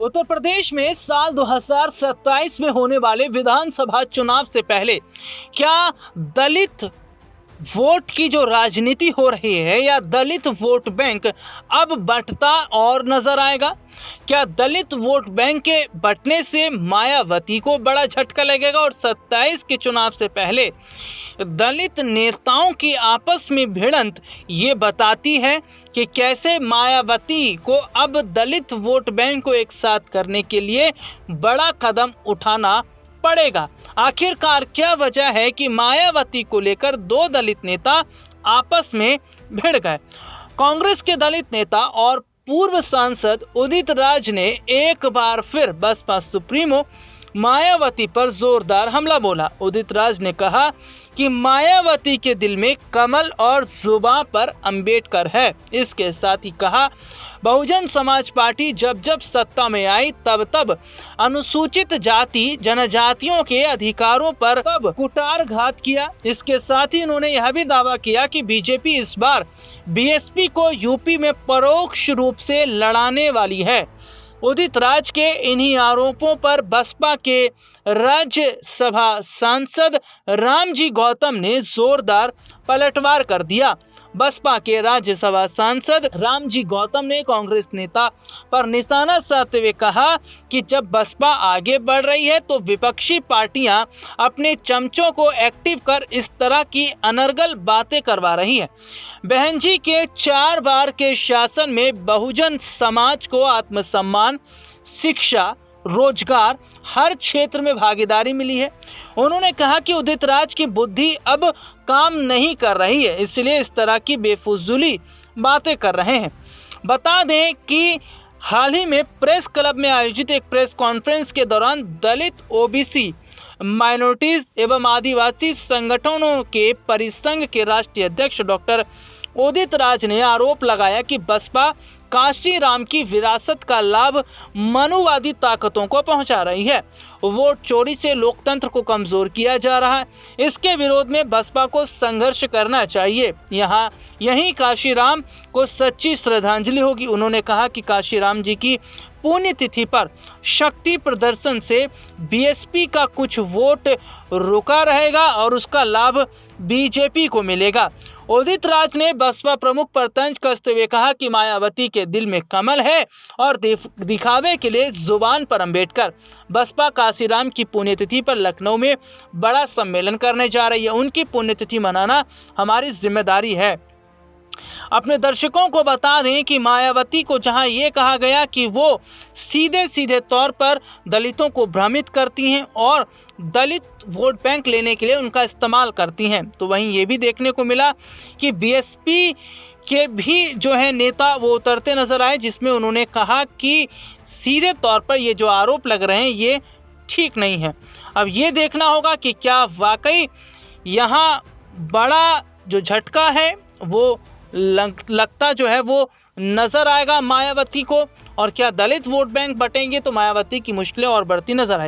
उत्तर प्रदेश में साल 2027 में होने वाले विधानसभा चुनाव से पहले क्या दलित वोट की जो राजनीति हो रही है या दलित वोट बैंक अब बंटता और नजर आएगा? क्या दलित वोट बैंक के बंटने से मायावती को बड़ा झटका लगेगा और 27 के चुनाव से पहले दलित नेताओं की आपस में भिड़ंत ये बताती है कि कैसे मायावती को अब दलित वोट बैंक को एक साथ करने के लिए बड़ा कदम उठाना पड़ेगा। आखिरकार क्या वजह है कि मायावती को लेकर दो दलित नेता आपस में भिड़ गए? कांग्रेस के दलित नेता और पूर्व सांसद उदित राज ने एक बार फिर बसपा सुप्रीमो मायावती पर जोरदार हमला बोला। उदित राज ने कहा कि मायावती के दिल में कमल और जुबान पर अंबेडकर है। इसके साथ ही कहा, बहुजन समाज पार्टी जब जब सत्ता में आई तब तब अनुसूचित जाति जनजातियों के अधिकारों पर तब कुठाराघात किया। इसके साथ ही उन्होंने यह भी दावा किया कि बीजेपी इस बार बीएसपी को यूपी में परोक्ष रूप से लड़ाने वाली है। उदित राज के इन्हीं आरोपों पर बसपा के राज्यसभा सांसद रामजी गौतम ने जोरदार पलटवार कर दिया। बसपा के राज्यसभा सांसद रामजी गौतम ने कांग्रेस नेता पर निशाना साधते हुए कहा कि जब बसपा आगे बढ़ रही है तो विपक्षी पार्टियां अपने चमचों को एक्टिव कर इस तरह की अनर्गल बातें करवा रही हैं। बहन जी के 4 बार के शासन में बहुजन समाज को आत्मसम्मान, शिक्षा, रोजगार हर क्षेत्र में भागीदारी मिली है। उन्होंने कहा कि उदित राज की बुद्धि अब काम नहीं कर रही है, इसलिए इस तरह की बेफुजूली बातें कर रहे हैं। बता दें कि हाल ही में प्रेस क्लब में आयोजित एक प्रेस कॉन्फ्रेंस के दौरान दलित, ओबीसी, माइनॉरिटीज एवं आदिवासी संगठनों के परिसंघ के राष्ट्रीय अध्यक्ष डॉक्टर उदित राज ने आरोप लगाया कि बसपा काशी राम की विरासत का लाभ मनुवादी ताकतों को पहुंचा रही है। वोट चोरी से लोकतंत्र को कमजोर किया जा रहा है। इसके विरोध में बसपा को संघर्ष करना चाहिए। यहीं काशी राम को सच्ची श्रद्धांजलि होगी। उन्होंने कहा कि काशी राम जी की पुण्यतिथि पर शक्ति प्रदर्शन से बीएसपी का कुछ वोट रुका रहेगा और उसका लाभ बीजेपी को मिलेगा। उदित राज ने बसपा प्रमुख पर तंज कसते हुए कहा कि मायावती के दिल में कमल है और दिखावे के लिए जुबान पर अंबेडकर। बसपा काशीराम की पुण्यतिथि पर लखनऊ में बड़ा सम्मेलन करने जा रही है। उनकी पुण्यतिथि मनाना हमारी जिम्मेदारी है। अपने दर्शकों को बता दें कि मायावती को जहां ये कहा गया कि वो सीधे तौर पर दलितों को भ्रमित करती हैं और दलित वोट बैंक लेने के लिए उनका इस्तेमाल करती हैं, तो वहीं ये भी देखने को मिला कि बीएसपी के भी जो है नेता वो उतरते नजर आए, जिसमें उन्होंने कहा कि सीधे तौर पर ये जो आरोप लग रहे हैं ये ठीक नहीं है। अब ये देखना होगा कि क्या वाकई यहाँ बड़ा जो झटका है वो लगता जो है वो नजर आएगा मायावती को, और क्या दलित वोट बैंक बटेंगे तो मायावती की मुश्किलें और बढ़ती नजर आएगी।